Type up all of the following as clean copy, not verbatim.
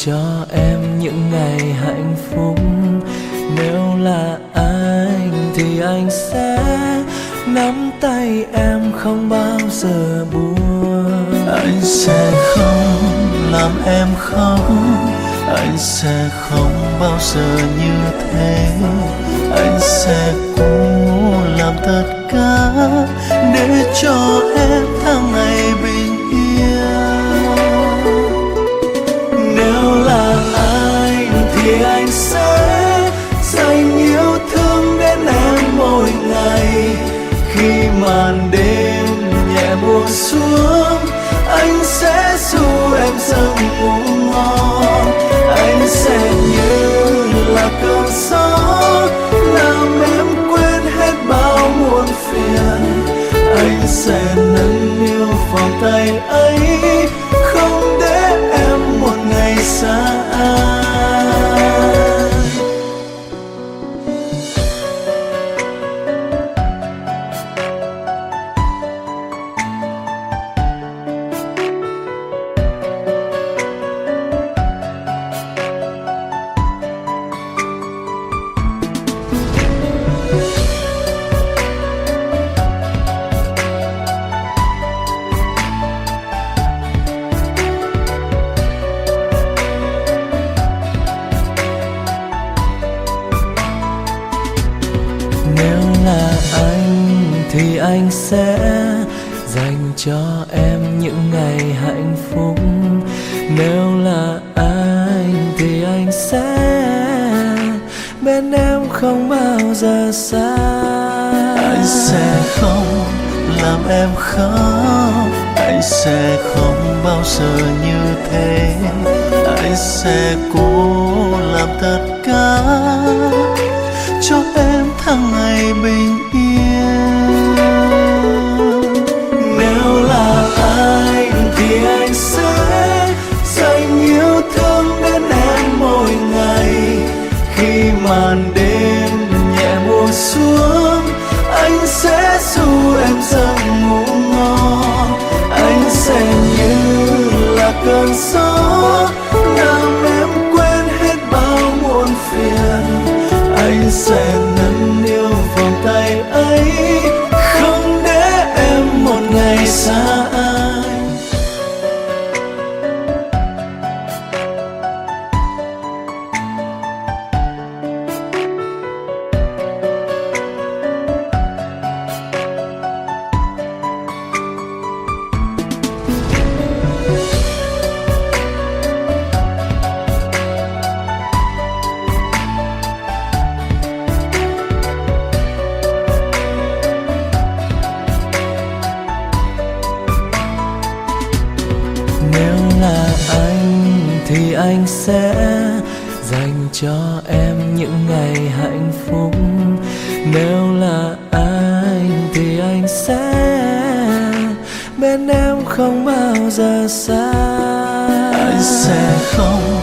cho em những ngày hạnh phúc. Nếu là anh thì anh sẽ nắm tay em không bao giờ buông. Anh sẽ không làm em khóc, anh sẽ không bao giờ như thế. Anh sẽ cố làm tất cả để cho em tháng ngày bình yên. Nếu là anh thì anh sẽ dành yêu thương đến em mỗi ngày. Khi màn đêm nhẹ buông xuống, anh sẽ ru em giấc ngủ ngon. Anh sẽ như là cơn gió làm em quên hết bao muộn phiền. Anh sẽ nâng niu vòng tay ấy, không để em một ngày xa anh. Nếu là anh thì anh sẽ dành cho em những ngày hạnh phúc. Nếu là anh thì anh sẽ bên em không bao giờ xa. Anh sẽ không làm em khóc, anh sẽ không bao giờ như thế. Anh sẽ cố làm tất cả cho em tháng ngày bình yên. Nếu là anh thì anh sẽ dành yêu thương đến em mỗi ngày. Khi màn đêm nhẹ buông xuống, anh sẽ ru em giấc ngủ ngon. Anh sẽ như là cơn gió làm em quên hết bao muộn phiền. Anh sẽ nâng niu vòng tay ấy, không để em một ngày xa anh. Nếu là anh thì anh sẽ dành cho em những ngày hạnh phúc. Nếu là anh thì anh sẽ bên em không bao giờ xa. Anh sẽ không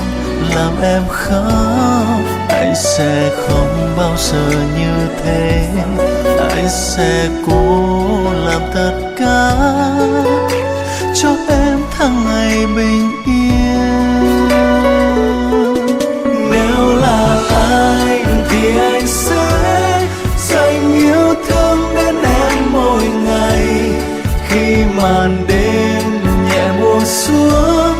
làm em khóc, anh sẽ không bao giờ như thế. Anh sẽ cố làm tất cả cho em tháng ngày bình yên. Nếu là anh thì anh sẽ dành yêu thương đến em mỗi ngày. Khi màn đêm nhẹ buông xuống,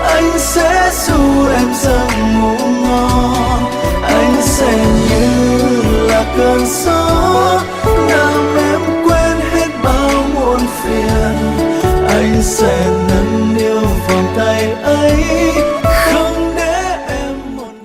anh sẽ ru em giấc ngủ ngon. Anh sẽ như là cơn gió